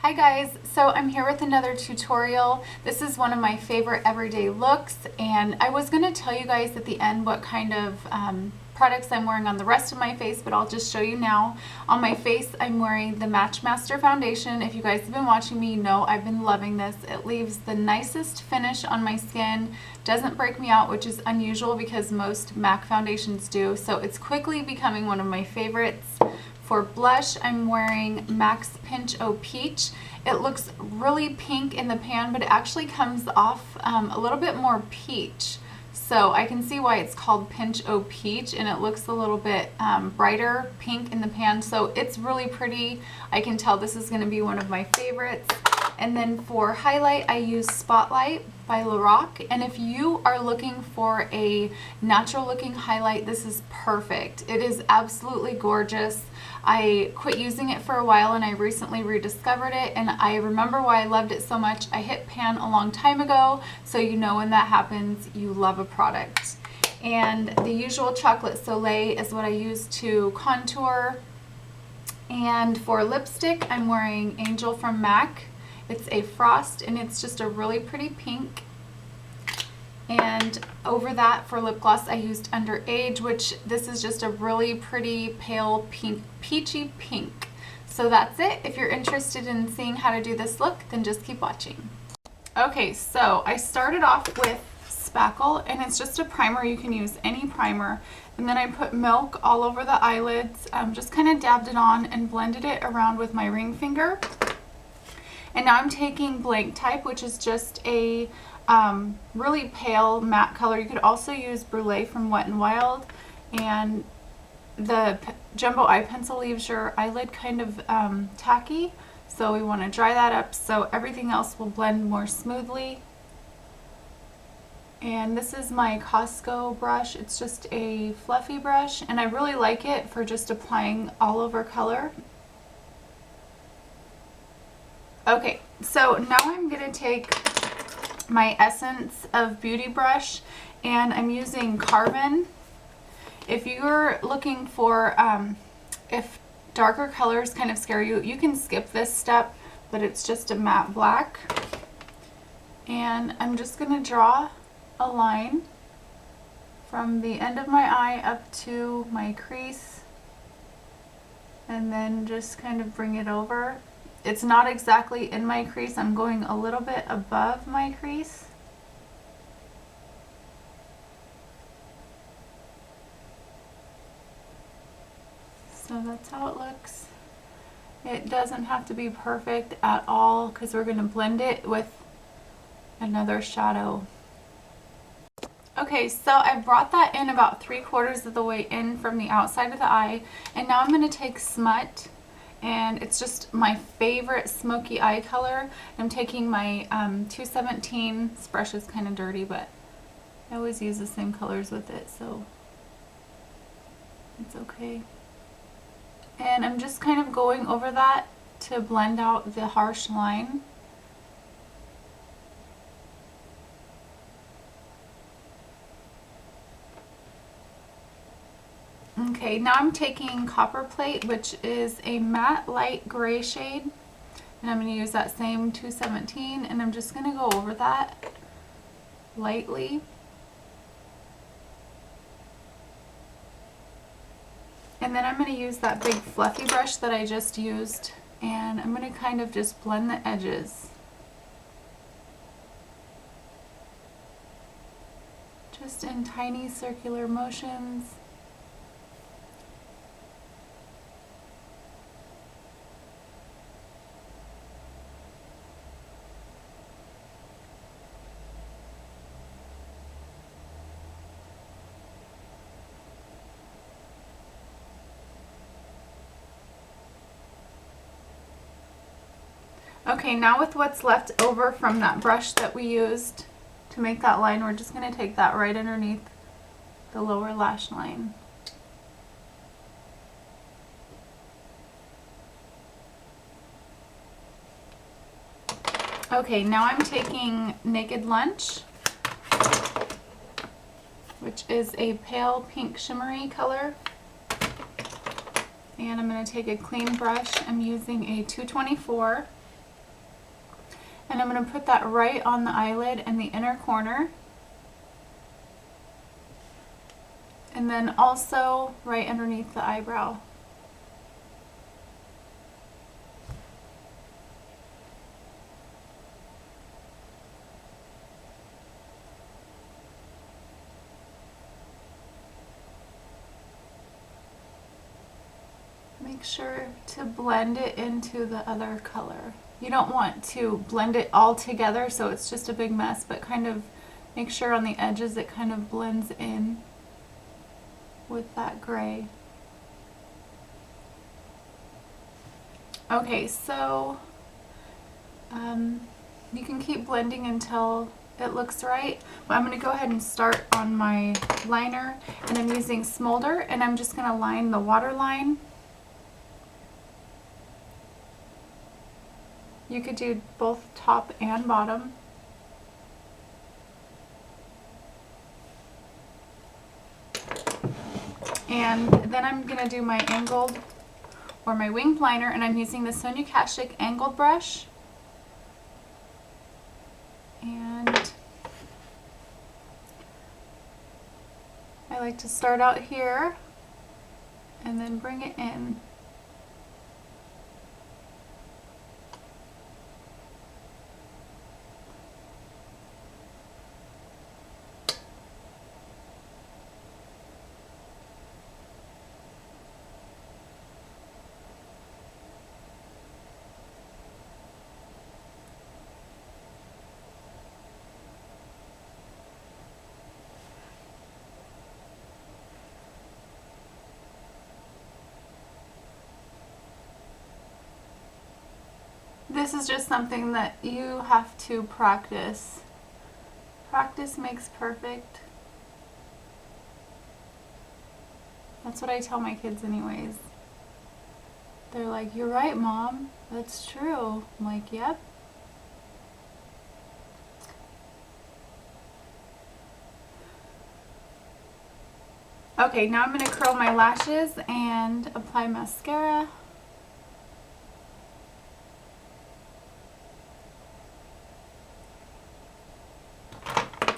Hi guys, so I'm here with another tutorial. This is one of my favorite everyday looks, and I was going to tell you guys at the end what kind of products I'm wearing on the rest of my face, but I'll just show you now. On my face, I'm wearing the Matchmaster foundation. If you guys have been watching me, you know I've been loving this. It leaves the nicest finish on my skin, doesn't break me out, which is unusual because most MAC foundations do, so it's quickly becoming one of my favorites. For blush, I'm wearing MAC's Pinch O Peach. It looks really pink in the pan, but it actually comes off a little bit more peach. So I can see why it's called Pinch O Peach, and it looks a little bit brighter pink in the pan. So it's really pretty. I can tell this is going to be one of my favorites. And then for highlight, I use Spotlight by LORAC. And if you are looking for a natural looking highlight, this is perfect. It is absolutely gorgeous. I quit using it for a while and I recently rediscovered it, and I remember why I loved it so much. I hit pan a long time ago, so you know when that happens, you love a product. And the usual Chocolate Soleil is what I use to contour. And for lipstick, I'm wearing Angel from MAC. It's a frost and it's just a really pretty pink. And over that, for lip gloss, I used Underage, which this is just a really pretty pale pink, peachy pink. So that's it. If you're interested in seeing how to do this look, then just keep watching. Okay, so I started off with Spackle, and it's just a primer. You can use any primer. And then I put milk all over the eyelids, just kind of dabbed it on and blended it around with my ring finger. And now I'm taking Blanc type, which is just a really pale matte color. You could also use Brulee from Wet n Wild, and the jumbo eye pencil leaves your eyelid kind of tacky, so we want to dry that up so everything else will blend more smoothly. And this is my Costco brush. It's just a fluffy brush, and I really like it for just applying all over color. Okay, so now I'm going to take my Essence of Beauty brush, and I'm using Carbon. If you're looking for, if darker colors kind of scare you, you can skip this step, but it's just a matte black. And I'm just going to draw a line from the end of my eye up to my crease, and then just kind of bring it over. It's not exactly in my crease. I'm going a little bit above my crease. So that's how it looks. It doesn't have to be perfect at all because we're going to blend it with another shadow. Okay, so I brought that in about 3/4 of the way in from the outside of the eye, and now I'm going to take Smut. And it's just my favorite smoky eye color. I'm taking my 217. This brush is kind of dirty, but I always use the same colors with it, so it's okay. And I'm just kind of going over that to blend out the harsh line. Okay, now I'm taking Copperplate, which is a matte light gray shade, and I'm going to use that same 217, and I'm just going to go over that lightly. And then I'm going to use that big fluffy brush that I just used, and I'm going to kind of just blend the edges. Just in tiny circular motions. Okay, now with what's left over from that brush that we used to make that line, we're just going to take that right underneath the lower lash line. Okay, now I'm taking Naked Lunch, which is a pale pink shimmery color. And I'm going to take a clean brush. I'm using a 224. And I'm going to put that right on the eyelid in the inner corner. And then also right underneath the eyebrow. Make sure to blend it into the other color. You don't want to blend it all together so it's just a big mess, but kind of make sure on the edges it kind of blends in with that gray. Okay, so you can keep blending until it looks right. But I'm going to go ahead and start on my liner, and I'm using Smolder, and I'm just going to line the waterline. You could do both top and bottom. And then I'm going to do my angled or my winged liner, and I'm using the Sonia Kashuk angled brush. And I like to start out here and then bring it in. This is just something that you have to practice. Practice makes perfect. That's what I tell my kids anyways. They're like, "You're right, Mom. That's true." I'm like, "Yep." Okay, now I'm going to curl my lashes and apply mascara.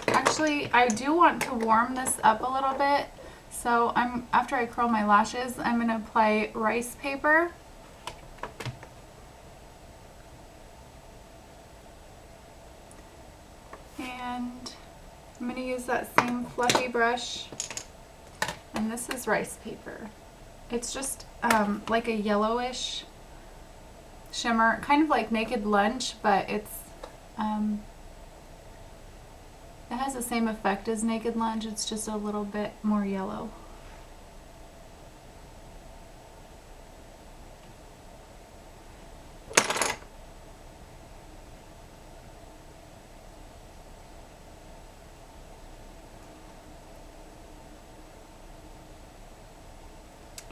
Actually, I do want to warm this up a little bit, so after I curl my lashes, I'm going to apply Ricepaper. And I'm going to use that same fluffy brush, and this is Ricepaper. It's just like a yellowish shimmer, kind of like Naked Lunch, but it has the same effect as Naked Lunch, it's just a little bit more yellow.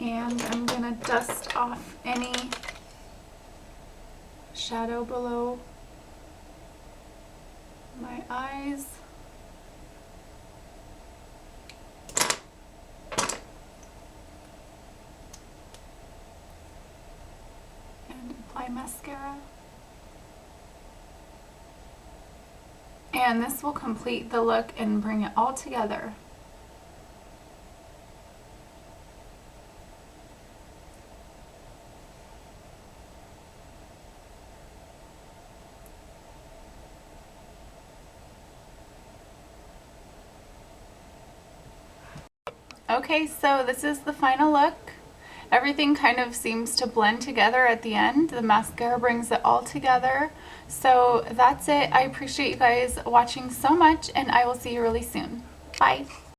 And I'm going to dust off any shadow below my eyes. And apply mascara. And this will complete the look and bring it all together. Okay, so this is the final look. Everything kind of seems to blend together at the end. The mascara brings it all together. So that's it. I appreciate you guys watching so much, and I will see you really soon. Bye.